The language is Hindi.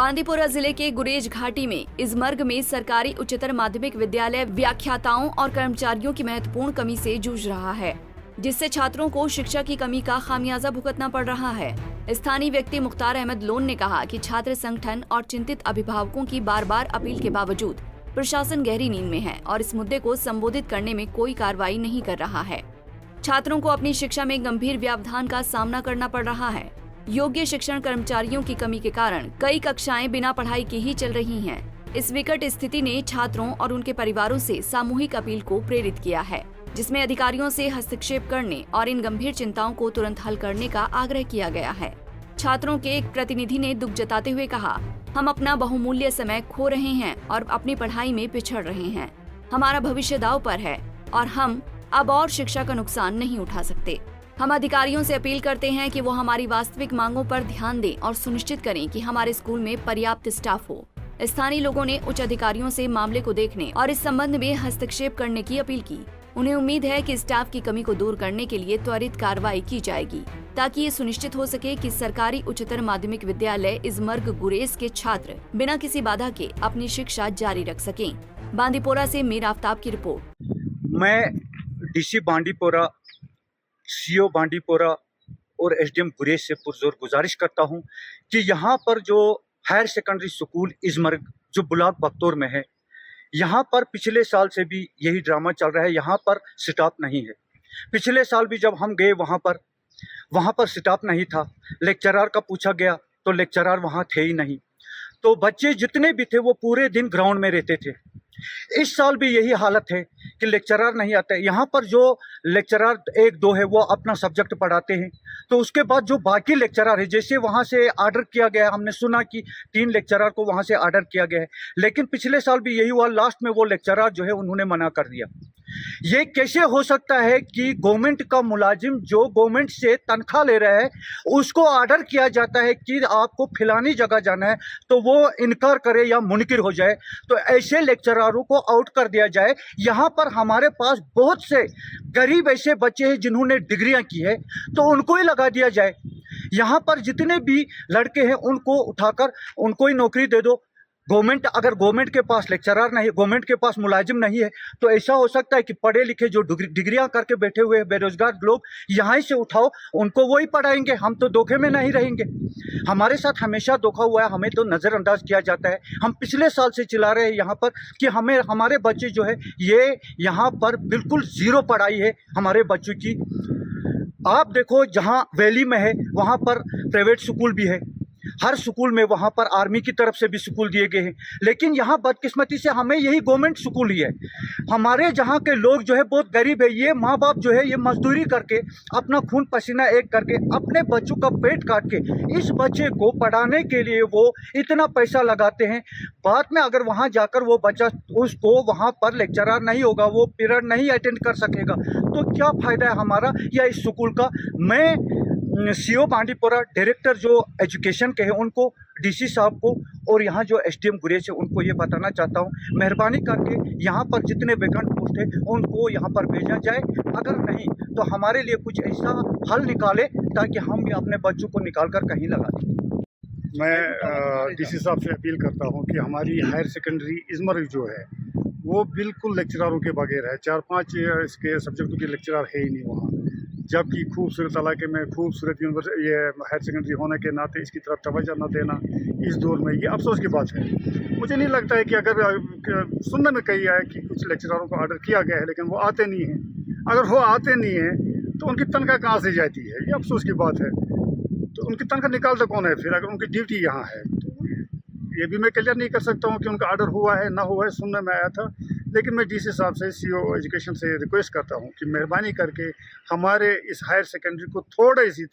बांदीपुरा जिले के गुरेज घाटी में इजमर्ग में सरकारी उच्चतर माध्यमिक विद्यालय व्याख्याताओं और कर्मचारियों की महत्वपूर्ण कमी से जूझ रहा है, जिससे छात्रों को शिक्षा की कमी का खामियाजा भुगतना पड़ रहा है। स्थानीय व्यक्ति मुख्तार अहमद लोन ने कहा कि छात्र संगठन और चिंतित अभिभावकों की बार बार अपील के बावजूद प्रशासन गहरी नींद में है और इस मुद्दे को संबोधित करने में कोई कार्रवाई नहीं कर रहा है। छात्रों को अपनी शिक्षा में गंभीर व्यवधान का सामना करना पड़ रहा है। योग्य शिक्षण कर्मचारियों की कमी के कारण कई कक्षाएं बिना पढ़ाई के ही चल रही हैं। इस विकट स्थिति ने छात्रों और उनके परिवारों से सामूहिक अपील को प्रेरित किया है, जिसमें अधिकारियों से हस्तक्षेप करने और इन गंभीर चिंताओं को तुरंत हल करने का आग्रह किया गया है। छात्रों के एक प्रतिनिधि ने दुख जताते हुए कहा, हम अपना बहुमूल्य समय खो रहे हैं और अपनी पढ़ाई में पिछड़ रहे हैं। हमारा भविष्य दांव पर है और हम अब और शिक्षा का नुकसान नहीं उठा सकते। हम अधिकारियों से अपील करते हैं कि वो हमारी वास्तविक मांगों पर ध्यान दें और सुनिश्चित करें कि हमारे स्कूल में पर्याप्त स्टाफ हो। स्थानीय लोगों ने उच्च अधिकारियों से मामले को देखने और इस संबंध में हस्तक्षेप करने की अपील की। उन्हें उम्मीद है कि स्टाफ की कमी को दूर करने के लिए त्वरित कार्रवाई की जाएगी, ताकि ये सुनिश्चित हो सके कि सरकारी उच्चतर माध्यमिक विद्यालय इजमर्ग गुरेज के छात्र बिना किसी बाधा के अपनी शिक्षा जारी रख सकें। बांदीपोरा से मीर आफ्ताब की रिपोर्ट। मैं डीसी बांदीपोरा, सीओ बांदीपोरा और एसडीएम गुरेज से पुरजोर गुजारिश करता हूं कि यहां पर जो हायर सेकेंडरी स्कूल इजमर्ग जो ब्लॉक बख्तौर में है, यहां पर पिछले साल से भी यही ड्रामा चल रहा है। यहां पर स्टाफ नहीं है। पिछले साल भी जब हम गए वहां पर स्टाफ नहीं था। लेक्चरर का पूछा गया तो लेक्चरर वहां थे ही नहीं। तो बच्चे जितने भी थे वो पूरे दिन ग्राउंड में रहते थे। इस साल भी यही हालत है कि लेक्चरर नहीं आते। यहाँ पर जो लेक्चरर एक दो है वो अपना सब्जेक्ट पढ़ाते हैं, तो उसके बाद जो बाकी लेक्चरर है, जैसे वहाँ से ऑर्डर किया गया है, हमने सुना कि 3 लेक्चरर को वहाँ से ऑर्डर किया गया है, लेकिन पिछले साल भी यही हुआ। लास्ट में वो लेक्चरर जो है उन्होंने मना कर दिया। ये कैसे हो सकता है कि गवर्नमेंट का मुलाजिम जो गवर्नमेंट से तनख्वाह ले रहा है उसको ऑर्डर किया जाता है कि आपको फलानी जगह जाना है, तो वो इनकार करे या मुनकिर हो जाए, तो ऐसे लेक्चररों को आउट कर दिया जाए। यहाँ पर हमारे पास बहुत से गरीब ऐसे बच्चे हैं जिन्होंने डिग्रियां की है, तो उनको ही लगा दिया जाए। यहाँ पर जितने भी लड़के हैं उनको उठाकर उनको ही नौकरी दे दो। अगर गवर्नमेंट के पास लेक्चरर नहीं, गवर्नमेंट के पास मुलाजिम नहीं है, तो ऐसा हो सकता है कि पढ़े लिखे जो डिग्रियां करके बैठे हुए हैं बेरोजगार लोग, यहाँ से उठाओ, उनको वही पढ़ाएंगे। हम तो धोखे में नहीं रहेंगे। हमारे साथ हमेशा धोखा हुआ है, हमें तो नज़रअंदाज किया जाता है। हम पिछले साल से चिल्ला रहे हैं यहाँ पर कि हमारे बच्चे जो है ये यहाँ पर बिल्कुल ज़ीरो पढ़ाई है हमारे बच्चों की। आप देखो, जहाँ वैली में है वहाँ पर प्राइवेट स्कूल भी है, हर स्कूल में वहाँ पर आर्मी की तरफ से भी स्कूल दिए गए हैं, लेकिन यहाँ बदकिस्मती से हमें यही गवर्नमेंट स्कूल ही है। हमारे जहाँ के लोग जो है बहुत गरीब है। ये माँ बाप जो है ये मजदूरी करके अपना खून पसीना एक करके अपने बच्चों का पेट काट के इस बच्चे को पढ़ाने के लिए वो इतना पैसा लगाते हैं। बाद में अगर वहाँ जाकर वो बच्चा उसको वहाँ पर लेक्चरर नहीं होगा, वो पीरियड नहीं अटेंड कर सकेगा, तो क्या फ़ायदा है हमारा या इस स्कूल का। मैं सीओ बांदीपोरा, डायरेक्टर जो एजुकेशन के हैं उनको, डीसी साहब को और यहाँ जो एसडीएम गुरेज है उनको ये बताना चाहता हूँ, मेहरबानी करके यहाँ पर जितने वैकेंट पोस्ट है उनको यहाँ पर भेजा जाए। अगर नहीं तो हमारे लिए कुछ ऐसा हल निकाले ताकि हम भी अपने बच्चों को निकाल कर कहीं लगा दें। मैं डीसी साहब से अपील करता हूँ कि हमारी हायर सेकेंडरी इजमर्ग जो है वो बिल्कुल लेक्चररों के बगैर है। 4-5 इसके सब्जेक्टों के लेक्चरर है ही नहीं वहाँ, जबकि खूबसूरत इलाके में खूबसूरत यूनिवर्सिटी ये हायर सेकेंडरी होने के नाते इसकी तरफ तवज्जो न देना इस दौर में ये अफसोस की बात है। मुझे नहीं लगता है कि अगर सुनने में कही है कि कुछ लेक्चररों को ऑर्डर किया गया है लेकिन वो आते नहीं हैं। अगर वो आते नहीं हैं तो उनकी तनख्वाह कहाँ से जाती है, ये अफसोस की बात है। तो उनकी तनख्वाह निकालता कौन है फिर, अगर उनकी ड्यूटी यहाँ है। तो ये भी मैं क्लियर नहीं कर सकता हूँ कि उनका ऑर्डर हुआ है ना हुआ है, सुनने में आया था। लेकिन मैं डीसी साहब से, सीओ एजुकेशन से रिक्वेस्ट करता हूँ कि मेहरबानी करके हमारे इस हायर सेकेंडरी को थोड़ी सी